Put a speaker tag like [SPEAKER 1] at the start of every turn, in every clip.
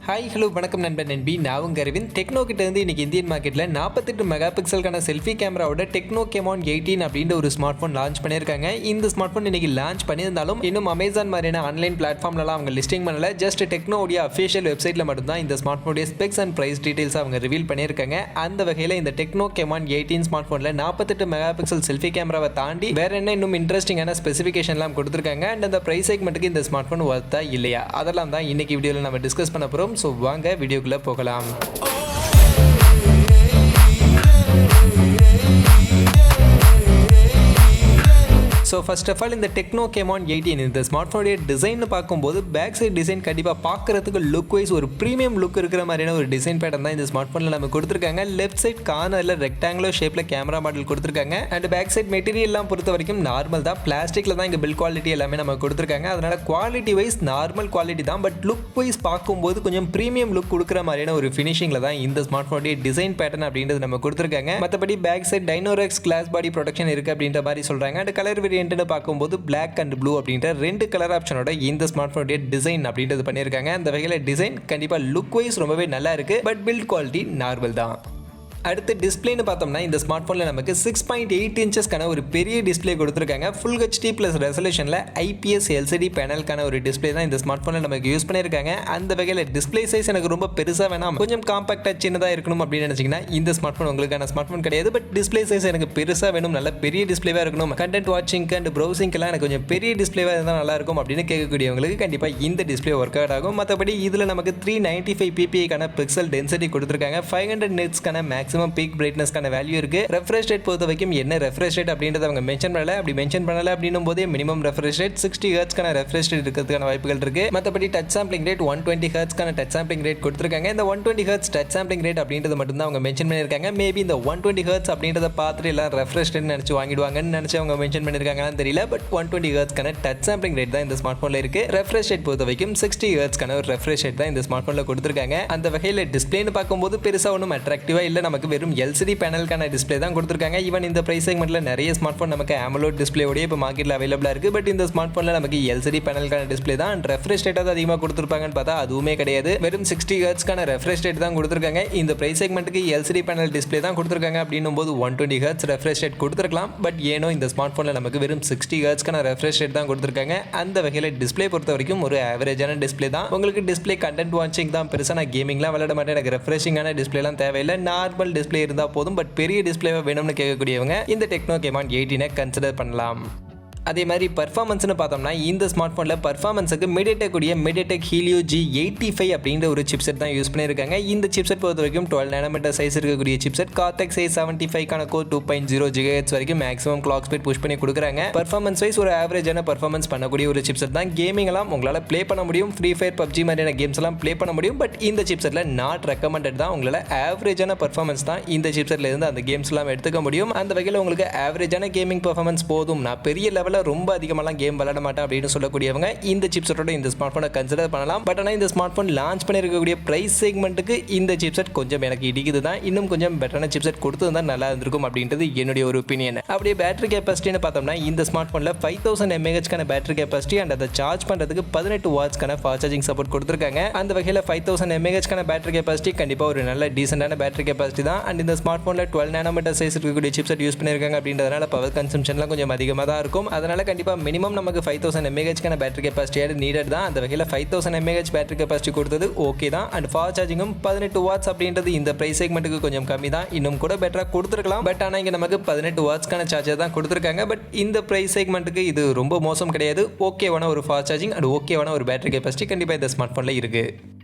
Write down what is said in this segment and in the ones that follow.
[SPEAKER 1] Hi hello வணக்கம் நண்பன் நண்பி நான் உங்கள் அரவிந்த். டெக்னோ கிட்ட இருந்து இன்னைக்கு இந்தியன் மார்க்கெட்டில் 48 மெகா பிக்சலுக்கான செல்ஃபி கேமராவோட டெக்னோ கேமான் 18 அப்படின்ற ஒரு ஸ்மார்ட் ஃபோன் லான்ச் பண்ணியிருக்காங்க. இந்த ஸ்மார்ட் ஃபோன் இன்னைக்கு லான்ச் பண்ணியிருந்தாலும் இன்னும் அமேசான் மாதிரியான ஆன்லைன் பிளாட்ஃபார்ம்லாம் அவங்க லிஸ்டிங் பண்ணல. ஜஸ்ட் டெக்னோடைய அஃபிஷியல் வெப்சைட்டில் மட்டும்தான் இந்த ஸ்மார்ட் ஃபோனுடைய ஸ்பெக்ஸ் அண்ட் ப்ரைஸ் டீடைல்ஸ் அவங்க ரிவீல் பண்ணியிருக்காங்க. அந்த வகையில் இந்த டெக்னோ கேமான் 18 ஸ்மார்ட் ஃபோனில் 48 மெகா பிக்சல் செல்ஃபி கேமராவை தாண்டி வேற என்ன இன்னும் இன்ட்ரெஸ்டிங்கான ஸ்பெசிஃபிகேஷன்லாம் கொடுத்துருக்காங்க. அண்ட் அந்த ப்ரைஸ் செக்மெண்ட்டுக்கு இந்த ஸ்மார்ட் ஃபோன் ஒர்த்தா இல்லையா அதெல்லாம் தான் இன்னைக்கு வீடியோவில் நம்ம டிஸ்கஸ் பண்ண போகிறோம். ஸோ வாங்க வீடியோக்குள்ள போகலாம். ஸோ ஃபர்ஸ்ட் ஆஃப் ஆல் இந்த டெக்னோ கேமான் 18 இந்த ஸ்மார்ட் ஃபோனுடைய டிசைன் பார்க்கும்போது பேக் சைட் டிசைன் கண்டிப்பாக பார்க்குறதுக்கு லுக் வைஸ் ஒரு ப்ரீமியம் லுக் இருக்கிற மாதிரியான ஒரு டிசைன் பேட்டர்ன் தான் இந்த ஸ்மார்ட் ஃபோனில் நம்ம கொடுத்துருக்காங்க. லெஃப்ட் சைட் கார்னரில் ரெக்டாங்குலர் ஷேப்பில் கேமரா மாடல் கொடுத்துருக்காங்க. அண்ட் பேக் சைட் மெட்டீரியல்லாம் பொறுத்த வரைக்கும் நார்மல் தான், பிளாஸ்டிக்கில் தான் இங்கே பில் குவாலிட்டி எல்லாமே நம்ம கொடுத்துருக்காங்க. அதனால் குவாலிட்டி வைஸ் நார்மல் குவாலிட்டி தான், பட் லுக் வைஸ் பார்க்கும்போது கொஞ்சம் ப்ரீமியம் லுக் கொடுக்குற மாதிரியான ஒரு ஃபினிஷிங்கில் தான் இந்த ஸ்மார்ட் ஃபோனுடைய டிசைன் பேட்டர்ன் அப்படின்றது நம்ம கொடுத்துருக்காங்க. மற்றபடி back side Dinorex glass body protection இருக்குது அப்படின்ற மாதிரி சொல்கிறாங்க. அண்ட் கலர் வேரியன்ட் பார்க்கும்போது பிளாக் அண்ட் ப்ளூ அப்படின்ற ரெண்டு கலர் ஆப்ஷனோட இந்த ஸ்மார்ட் போனுடைய டிசைன் அப்படின்றது பண்ணியிருக்காங்க. அந்த வகையில் டிசைன் கண்டிப்பாக லுக் வைஸ் ரொம்பவே நல்லா இருக்கு, பட் பில்ட் குவாலிட்டி நார்மல் தான். அடுத்து டிஸ்பிளேன்னு பார்த்தோம்னா இந்த ஸ்மார்ட் ஃபோனில் நமக்கு 6.8 இன்ச்சஸ்க்கான ஒரு பெரிய டிஸ்பிளே கொடுத்துருக்காங்க. ஃபுல் ஹெச்டி ப்ளஸ் ரெசல்யூஷனில் ஐபிஎஸ் எல்சிடி பேனலுக்கான ஒரு டிஸ்பிளே தான் இந்த ஸ்மார்ட் ஃபோனில் நமக்கு யூஸ் பண்ணியிருக்காங்க. அந்த வகையில் டிஸ்பிளே சைஸ் எனக்கு ரொம்ப பெருசாக வேணாம், கொஞ்சம் காம்பாக்டாக சின்னதாக இருக்கணும் அப்படின்னு நினச்சிங்கன்னா இந்த ஸ்மார்ட் ஃபோன் உங்களுக்கான ஸ்மார்ட் ஃபோன் கிடையாது. பட் டிஸ்பிளே சைஸ் எனக்கு பெருசாக வேணும், நல்ல பெரிய டிஸ்பிளேவாக இருக்கணும், கண்டென்ட் வாட்சிங்க்கு அண்ட் ப்ரௌசிங்க்கெல்லாம் எனக்கு கொஞ்சம் பெரிய டிஸ்பிளேவாக இருந்தால் நல்லா இருக்கும் அப்படின்னு கேட்கக்கூடியவங்களுக்கு கண்டிப்பாக இந்த டிஸ்பிளே ஒர்க் அவுட் ஆகும். மற்றபடி இதில் நமக்கு 395 ppi பிக்சல் டென்சிட்டி கொடுத்துருக்காங்க. 500 nitsக்கான மேக்ஸிமம் பீக் பிரைட்னஸ்க்கான வேல்யூ இருக்கு. ரெஃப்ரெஷ் ரேட் பொறுத்த வரைக்கும் என்ன ரெஃப்ரெஷ் ரேட் அப்படின்றத அவங்க மென்ஷன் பண்ணல. அப்படி மென்ஷன் பண்ணல அப்படின்னும் போதே மினிமம் ரெஃப்ரெஷ் ரேட் 60 ஹெர்ட்ஸ்க்கான ரெஃப்ரெஷ் ரேட் இருக்கிறதுக்கான வாய்ப்புகள் இருக்கு. மற்றபடி டச் சாம்பிளிங் ரேட் 120 ஹெர்ட்ஸ்க்கான டச் சாம்பிளிங் ரேட் கொடுத்துருக்காங்க. இந்த 120 ஹெர்ட்ஸ் டச் சாம்பிளிங் ரேட் அப்படின்றது மட்டும் தான் அவங்க மென்ஷன் பண்ணியிருக்காங்க. மேபி இந்த 120 ஹெர்ட்ஸ் அப்படின்றத பார்த்துட்டு எல்லாம் ரெஃப்ரெஷ் ரேட் நினைச்சு வாங்கிடுவாங்கன்னு நினைச்சு அவங்க மென்ஷன் பண்ணியிருக்காங்கன்னு தெரியல. பட் 120 ஹெர்ட்ஸ்க்கான டச் சாம்பிளிங் ரேட் தான் இந்த ஸ்மார்ட் போன்ல இருக்கு. ரெஃப்ரெஷ் ரேட் பொறுத்த வரைக்கும் 60 ஹெர்ட்ஸ்க்கான ஒரு ரெஃப்ரெஷ் ரேட் தான் இந்த ஸ்மார்ட் போன்ல கொடுத்துருக்காங்க. அந்த வகையில் டிஸ்பிளேன்னு பார்க்கும்போது பெருசாக ஒன்றும் அட்ராக்டிவா இல்லை, நமக்கு வெறும் எல்சிடி பேனலுக்கான டிஸ்பிளே தான் கொடுத்துருக்காங்க. ஈவன் இந்த பிரைஸ் செக்மெண்ட்ல நிறைய ஸ்மார்ட் போன் நமக்கு AMOLED டிஸ்பிளேயோடய இப்போ மார்க்கெட்டில் அவைலபிளா இருக்கு. பட் இந்த ஸ்மார்ட் போன்ல நமக்கு எல்சிடி பேனலுக்கான டிஸ்பிளே தான். அண்ட் ரெஃப்ரெஷ் ரேட் அதிகமாக கொடுத்துருப்பாங்கன்னு பார்த்தா அதுவுமே கிடையாது. வெறும் 60 ஹெர்ட்ஸ்க்கான ரெஃப்ரெஷ் ரேட் தான் கொடுத்துருக்காங்க. இந்த பிரைஸ் செக்மெண்ட்டுக்கு எல்சிடி பேனல் டிஸ்பிளே தான் கொடுத்துருக்காங்க அப்படின்னும் போது 120 ஹெர்ட்ஸ் ரெஃப்ரெஷ் ரேட் கொடுத்துருக்கலாம். பட் ஏனோ இந்த ஸ்மார்ட் போன்ல நமக்கு வெறும் 60 ஹெர்ட்ஸ்க்கான ரெஃப்ரெஷ் ரேட் தான் கொடுத்துருக்காங்க. அந்த வகையில் டிஸ்பிளே பொறுத்த வரைக்கும் ஒரு ஆவரேஜான டிஸ்பிளே தான். உங்களுக்கு டிஸ்பிளே கண்டென்ட் வாட்சிங் தான் பெருசாக, நான் கேமிங்லாம் விளையாட மாட்டேன், எனக்கு ரெஃப்ரெஷிங்கான டிஸ்பிளேலாம் தேவையில்லை, நார்மல் டிஸ்பிளே இருந்தால் போதும். பட் பெரிய டிஸ்பிளேவை வேணும்னு கேட்கக்கூடியவங்க இந்த டெக்னோ கேமான் 18 கன்சிடர் பண்ணலாம். அதே மாதிரி பர்ஃபார்மன்ஸ்னு பார்த்தோம்னா இந்த ஸ்மார்ட் ஃபோனில் பர்ஃபார்மன்ஸுக்கு Mediatek Helio G85 அப்படின்ற ஒரு சிப்செட் தான் யூஸ் பண்ணியிருக்காங்க. இந்த சிப்செட் பொறுத்த வரைக்கும் 12 nanometer சைஸ் இருக்கக்கூடிய chipset. Cortex A75 core 2.0 GHz வரைக்கும் மேக்ஸிமம் கிளாக் ஸ்பீட் புஷ் பண்ணி கொடுக்குறாங்க. பர்ஃபார்மன்ஸ் வைஸ் ஒரு ஆவரேஜான பர்ஃபார்மன்ஸ் பண்ணக்கூடிய ஒரு சிப்செட் தான். கேமிங் எல்லாம் உங்களால் ப்ளே பண்ண முடியும், ஃப்ரீ ஃபயர் பப்ஜி மாதிரியான கேம்ஸ் எல்லாம் ப்ளே பண்ண முடியும். பட் இந்த சிப்செட்டில் நாட் ரெக்கமெண்டட் தான். உங்களால் ஆவரேஜான பர்ஃபார்மன்ஸ் தான் இந்த சிப்செட்ல இருந்து அந்த கேம்ஸ் எல்லாம் எடுத்துக்க முடியும். அந்த வகையில் உங்களுக்கு ஆவரேஜான கேமிங் பர்ஃபார்மன்ஸ் போதும், நான் பெரிய லெவல் ரொம்ப அதிகமாக கேம் விளையாட மாட்டேன் அப்படின்னு சொல்லக்கூடியவங்க இந்த சிப்செட்டோட இந்த ஸ்மார்ட் போனை கன்சிடர் பண்ணலாம். பட் ஆனால் இந்த ஸ்மார்ட் போன் லான்ச் பண்ணிருக்கக்கூடிய பிரைஸ் செக்மெண்ட்டுக்கு இந்த சிப்செட் கொஞ்சம் எனக்கு இடிக்குது தான். இன்னும் கொஞ்சம் பெட்டரான சிப்செட் கொடுத்தா நல்லா இருந்திருக்கும் அப்படின்றது என்னுடைய ஒரு ஒப்பீனியன். அப்படியே பேட்டரி கெப்பாசிட்டின்னு பார்த்தோம்னா இந்த ஸ்மார்ட் போன்ல 5000 mAh பேட்டரி கெப்பாசிட்டி அண்ட் அதை சார்ஜ் பண்றதுக்கு 18 வாட்ஸ்க்கான ஃபாஸ்ட் சார்ஜிங் சப்போர்ட் கொடுத்துருக்காங்க. அந்த வகையில் 5000 mAh பேட்டரி கெப்பாசிட்டி கண்டிப்பா ஒரு நல்ல டீசென்டான பேட்டரி கெப்பாசிட்டி தான். அண்ட் இந்த ஸ்மார்ட் போன்ல 12 nanometer சைஸ் இருக்கக்கூடிய சிப்செட் யூஸ் பண்ணிருக்காங்க அப்படின்றதுனால பவர் கன்சம்ஷன்லாம் கொஞ்சம் அதிகமாக தான் இருக்கும். அதனால கண்டிப்பா மினிமம் நமக்கு 5000 mAh பேட்டரி கெப்பாசிட்டி நீடட் தான். அந்த வகையில் 5000 mAh பேட்டரி கெப்பாசிட்டி கொடுத்தது ஓகே தான். அண்ட் ஃபாஸ்ட் சார்ஜிங்கும் 18 வாட்ஸ் அப்படின்றது இந்த பிரைஸ் செக்மெண்ட்டுக்கு கொஞ்சம் கம்மி தான், இன்னும் கூட பெட்டரா கொடுத்துருக்கலாம். பட் ஆனால் இங்கே நமக்கு 18 வாட்ஸ்க்கான சார்ஜர் தான் கொடுத்துருக்காங்க. பட் இந்த பிரைஸ் செக்மெண்ட்டுக்கு இது ரொம்ப மோசம் கிடையாது. ஓகேவான ஒரு ஃபாஸ்ட் சார்ஜிங் அண்ட் ஓகேவான ஒரு பேட்டரி கெப்பாசிட்டி கண்டிப்பாக இந்த ஸ்மார்ட் ஃபோனில் இருக்கு.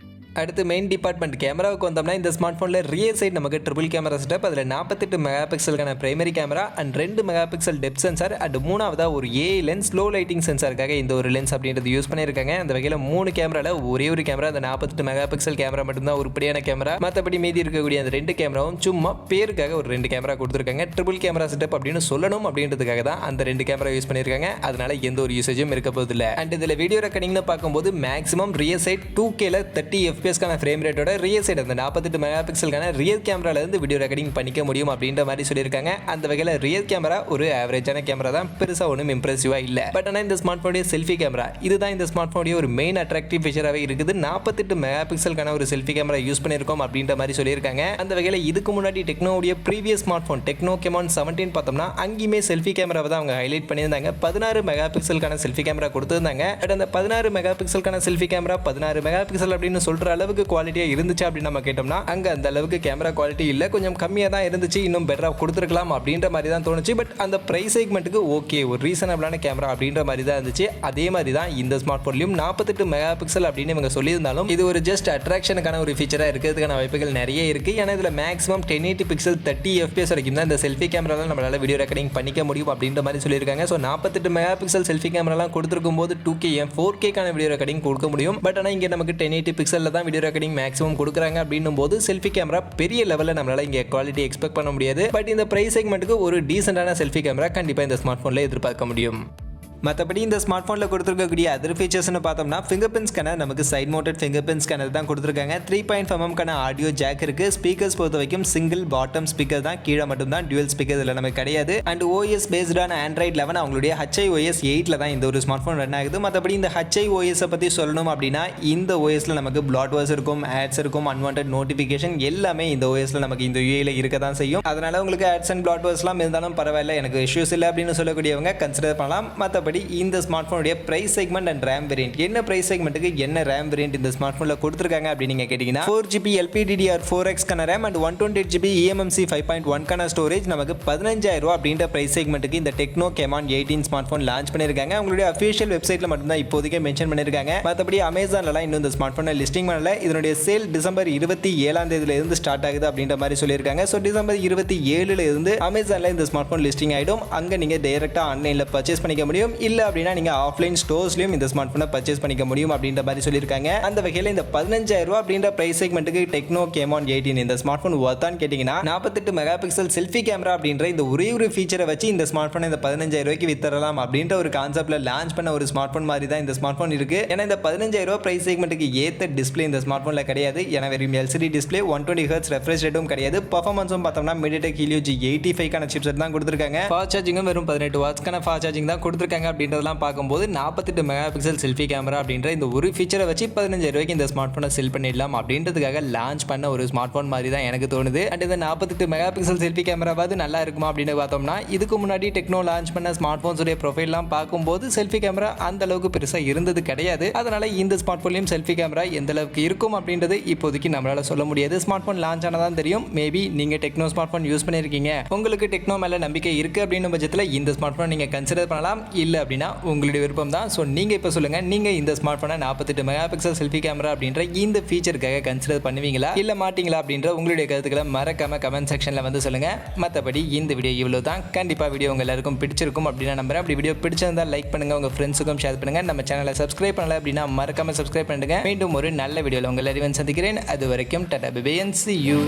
[SPEAKER 1] அடுத்து மெயின் டிபார்ட்மெண்ட் கேமராவுக்கு வந்தோம்னா இந்த ஸ்மார்ட் ஃபோனில் ரியர் சைட் நமக்கு ட்ரிபிள் கேமரா செட்டப். அதில் 48 மெகா பிக்சலுக்கான primary camera and 2 mega pixel depth sensor and மூணாவதாக ஒரு ஏ லென்ஸ் லோ லைட்டிங் சென்சாருக்காக இந்த ஒரு லென்ஸ் அப்படின்றது யூஸ் பண்ணியிருக்காங்க. அந்த வகையில் 3 கேமராவில் ஒரே ஒரு கேமரா அந்த 48 மெகா பிக்சல் கேமரா மட்டும்தான் உருப்படியான கேமரா. மற்றபடி மீதி இருக்கக்கூடிய அந்த 2 கேமராவும் சும்மா பேருக்காக ஒரு 2 கேமரா கொடுத்துருக்காங்க. ட்ரிபிள் கேமரா செட்டப் அப்படின்னு சொல்லணும் அப்படின்றதுக்காக தான் அந்த 2 கேமரா யூஸ் பண்ணியிருக்காங்க. அதனால எந்த ஒரு யூசேஜும் இருக்க போதில்லை. அண்ட் இதில் வீடியோ ரெக்கார்டிங்னு பார்க்கும்போது maximum rear side 2K 30 FPS எஃப்பிஎஸ்க்கான ஃப்ரேம் ரேட்டோட ரியல் சைடு அந்த 48 மெகா பிக்சலுக்கான ரியல் கேமரால இருந்து வீடியோ ரெக்கார்டிங் பண்ணிக்க முடியும் அப்படின்ற மாதிரி சொல்லியிருக்காங்க. அந்த வகையில் ரியல் கேமரா ஒரு ஆவரேஜான கேமரா தான், பெருசா ஒன்றும் இம்ப்ரெசிவா இல்லை. பட் ஆனால் இந்த ஸ்மார்ட் போனுடைய செல்ஃபி கேமரா இதுதான் இந்த ஸ்மார்ட் போனுடைய ஒரு மெயின் அட்ராக்டிவ் ஃபீச்சராகவே இருக்குது. 48 மெகா பிக்சலுக்கான ஒரு செல்ஃபி கேமரா யூஸ் பண்ணியிருக்கோம் அப்படின்ற மாதிரி சொல்லியிருக்காங்க. அந்த வகையில் இதுக்கு முன்னாடி டெக்னோவுடைய ப்ரீவியஸ் ஸ்மார்ட் போன் டெக்னோ கெமான் 17 பார்த்தோம்னா அங்கேயுமே செல்ஃபி கேமராவை தான் அவங்க ஹைலைட் பண்ணியிருந்தாங்க. 16 மெகா பிக்சலுக்கான செல்ஃபி கேமரா கொடுத்துருந்தாங்க. பட் அந்த 16 மெகா பிக்சலுக்கான செல்ஃபி கேமரா 16 மெகா பிக்சல் அப்படின்னு சொல்ற அளவுக்கு குவாலிட்டியா இருந்துச்சு அப்படின்னு நம்ம கேட்டோம்னா அங்க அந்த அளவுக்கு கேமரா குவாலிட்டி இல்ல, கொஞ்சம் கம்மியா தான் இருந்துச்சு, இன்னும் பெட்டரா கொடுத்துருக்கலாம் அப்படின்ற மாதிரி தான் தோணுச்சு. பட் அந்த பிரைஸ் செக்மெண்ட்டுக்கு ஓகே, ஒரு ரீசனபிளான கேமரா அப்படின்ற மாதிரி தான் இருந்துச்சு. அதே மாதிரி தான் இந்த ஸ்மார்ட் போன்லயும் 48 மெகா பிக்சல் அப்படின்னு இவங்க சொல்லியிருந்தாலும் இது ஒரு ஜஸ்ட் அட்ராக்ஷனுக்கான ஒரு ஃபீச்சரா இருக்கிறதுக்கான வாய்ப்புகள் நிறைய இருக்கு. ஏன்னா இதுல மேக்ஸிமம் 1080 பிக்சல் 30 FPS வரைக்கும் தான் இந்த செல்ஃபி கேமரால நம்மளால வீடியோ ரெக்கார்டிங் பண்ணிக்க முடியும் அப்படின்ற மாதிரி சொல்லியிருக்காங்க. ஸோ 48 மெகா பிக்சல் செல்ஃபி கேமராலாம் கொடுத்துருக்கும் போது 2K 4K வீடியோ ரெக்கார்டிங் கொடுக்க முடியும். பட் ஆனால் இங்கே நமக்கு 1080 பிக்சலில் தான் வீடியோ ரெக்கார்டிங் மேக்ஸிமம் கொடுக்குறாங்க அப்படின்னும் போது செல்ஃபி கேமரா பெரிய லெவலில் நம்மளால இங்கே குவாலிட்டி எக்ஸ்பெக்ட் பண்ண முடியாது. பட் இந்த பிரைஸ் செக்மெண்ட்டுக்கு ஒரு டீசென்டான செல்ஃபி கேமரா கண்டிப்பாக இந்த ஸ்மார்ட் ஃபோனில் எதிர்பார்க்க முடியும். மற்றபடி இந்த ஸ்மார்ட் ஃபோனில் கொடுத்துருக்கக்கூடிய அதர் ஃபீச்சர்ஸ்னு பார்த்தோம்னா ஃபிங்கர் பிரிண்ட் ஸ்கேனர், நமக்கு side mounted fingerprint scanner தான் கொடுத்துருக்காங்க. 3.5mm ஆடியோ ஜாக் இருக்குது. ஸ்பீக்கர்ஸ் பொறுத்த வரைக்கும் சிங்கிள் பாட்டம் ஸ்பீக்கர் தான், கீழே மட்டும் தான் டியூவல் ஸ்பீக்கர் இதில் நமக்கு கிடையாது. அண்ட் OS பேஸ்டான Android 11 அவங்களுடைய HiOS 8ல் தான் இந்த ஒரு ஸ்மார்ட் ஃபோன் ரன் ஆகுது. மற்றபடி இந்த HiOS பற்றி சொல்லணும் அப்படின்னா இந்த OSல நமக்கு பிளாட்வாஸ் இருக்கும், ஆட்ஸ் இருக்கும், அன்வான்ட் நோட்டிஃபிகேஷன் எல்லாமே இந்த OSல நமக்கு இந்த UIல இருக்க தான் செய்யும். அதனால உங்களுக்கு ஆட்ஸ் அண்ட் பிளாட்வாஸ்லாம் இருந்தாலும் பரவாயில்ல, எனக்கு இஷ்யூஸ் இல்லை அப்படின்னு சொல்லக்கூடியவங்க கன்சிடர் பண்ணலாம். மற்றபடி இந்த ஸ்மார்ட் போனுடைய price segment and RAM variant, என்ன பிரைஸ் செக்மெண்ட்டுக்கு என்ன ரேம் வேரியன்ட் இந்த ஸ்மார்ட் போன்ல கொடுத்துருக்காங்க அப்படின்னு நீங்க கேட்டீங்கன்னா 4GB LPDDR4X கான ரேம் அண்ட் 128GB eMMC 5.1 கான ஸ்டோரேஜ் நமக்கு 15,000 ரூபாய் அப்படின்ற பிரைஸ் செக்மெண்ட்டுக்கு இந்த டெக்னோ கெமான் 18 ஸ்மார்ட் போன் லான்ச் பண்ணிருக்காங்க. அவங்களுடைய அஃபிஷியல் வெப்சைட்ல மட்டும் தான் இப்போதைக்கு மென்ஷன் பண்ணிருக்காங்க. மற்றபடி அமேசான்ல இன்னும் இந்த ஸ்மார்ட் போனை லிஸ்டிங் பண்ணல. இதனுடைய சேல் டிசம்பர் 27ஆம் தேதியில இருந்து ஸ்டார்ட் ஆகுது அப்படின்ற மாதிரி சொல்லியிருக்காங்க. ஸோ டிசம்பர் 27ல இருந்து அமேசான்ல இந்த ஸ்மார்ட் போன் லிஸ்டிங் ஆயிடும். அங்க நீங்க டைரக்டா ஆன்லைன்ல பர்ச்சேஸ் பண்ணிக்க முடியும். இல்ல அப்படின்னா நீங்க ஆஃப்லைன் ஸ்டோர்ஸ்லயும் இந்த ஸ்மார்ட் போனை பர்ச்சேஸ் பண்ணிக்க முடியும் அப்படின்ற மாதிரி சொல்லியிருக்காங்க. அந்த வகையில் இந்த 15,000 ரூபாய் அப்படின்ற பிரைஸ் செக்மெண்ட்டுக்கு டெக்னோ கெமான் 18 இந்த ஸ்மார்ட் போன் வர்த்தான்னு கேட்டீங்கன்னா 48 மெகா பிக்சல் செல்ஃபி கேமரா அப்படின்ற இந்த ஒரே ஒரு ஃபீச்சரை வச்சு இந்த ஸ்மார்ட் போனை இந்த 15,000 ரூபாய்க்கு வித்தரலாம் அப்படின்ற ஒரு கான்செப்ட்ல லான்ச் பண்ண ஒரு ஸ்மார்ட் போன் மாதிரி தான் இந்த ஸ்மார்ட் போன் இருக்கு. ஏன்னா இந்த 15,000 ரூபாய் பிரைஸ் செக்மெண்ட்டுக்கு ஏத்த டிஸ்பிளே இந்த ஸ்மார்ட் போன்ல கிடையாது. ஏன்னா வெறும் LCD டிஸ்பிளே, 120 Hz ரெஃப்ரெஷ் ரேட்டும் கிடையாது. பெர்ஃபார்மன்ஸும் பார்த்தோம்னா Mediatek Helio G85 கான சிப்செட் தான் கொடுத்திருக்காங்க. ஃபாஸ்ட் சார்ஜிங்கும் வெறும் 18 வாட்ஸ்க்கான ஃபாஸ்ட் சார்ஜிங் தான் கொடுத்திருக்காங்க அப்படின்றதெல்லாம் பார்க்கும்போது 48 மெகா பிக்சல் செல்ஃபி கேமரா அப்படின்ற இந்த ஒரு ஃபீச்சரை வச்சு 15,000 ரூபாய்க்கு இந்த ஸ்மார்ட் போனை செல் பண்ணிடலாம் அப்படின்றதுக்காக லான்ச் பண்ண ஒரு ஸ்மார்ட் போன் மாதிரி தான் எனக்கு தோணுது. அண்ட் இந்த 48 மெகா பிக்சல் செல்ஃபி கேமராவாது நல்லா இருக்குமா அப்படின்னு பார்த்தோம்னா இதுக்கு முன்னாடி டெக்னோ லான்ச் பண்ண ஸ்மார்ட் போன்ஸுடைய ப்ரொஃபைல்லாம் பார்க்கும்போது செல்ஃபி கேமரா அந்த அளவுக்கு பெருசாக இருந்தது கிடையாது. அதனால இந்த ஸ்மார்ட் போன்லையும் செல்ஃபி கேமரா எந்த அளவுக்கு இருக்கும் அப்படின்றது இப்போதைக்கு நம்மளால சொல்ல முடியாது. ஸ்மார்ட் போன் லான்ச் ஆனதான் தெரியும். மேபி நீங்க டெக்னோ ஸ்மார்ட் போன் யூஸ் பண்ணிருக்கீங்க, உங்களுக்கு டெக்னோ மேல நம்பிக்கை இருக்கு அப்படின்ற பட்சத்தில் இந்த ஸ்மார்ட் போன் நீங்க கன்சிடர் பண்ணலாம். இல்லை அப்படின்னா உங்களுடைய விருப்பம் தான். ஸோ நீங்க இப்போ சொல்லுங்க, நீங்க இந்த ஸ்மார்ட் போனை 48 மெகா பிக்சல் செல்ஃபி கேமரா அப்படின்ற இந்த ஃபீச்சருக்காக கன்சிடர் பண்ணுவீங்களா இல்ல மாட்டீங்களா அப்படின்ற உங்களுடைய கருத்துக்களை மறக்காம கமெண்ட் செக்ஷன்ல வந்து சொல்லுங்க. மற்றபடி இந்த வீடியோ இவ்வளவு தான். கண்டிப்பா வீடியோ உங்க எல்லாருக்கும் பிடிச்சிருக்கும் அப்படின்னு நம்புறேன். அப்படி வீடியோ பிடிச்சிருந்தா லைக் பண்ணுங்க, உங்க ஃப்ரெண்ட்ஸுக்கும் ஷேர் பண்ணுங்க. நம்ம சேனலை சப்ஸ்கிரைப் பண்ணல அப்படின்னா மறக்காம சப்ஸ்கிரைப் பண்ணுங்க. மீண்டும் ஒரு நல்ல வீடியோல உங்க எல்லாரையும் சந்திக்கிறேன். அது வரைக்கும் tata bye bye and see you.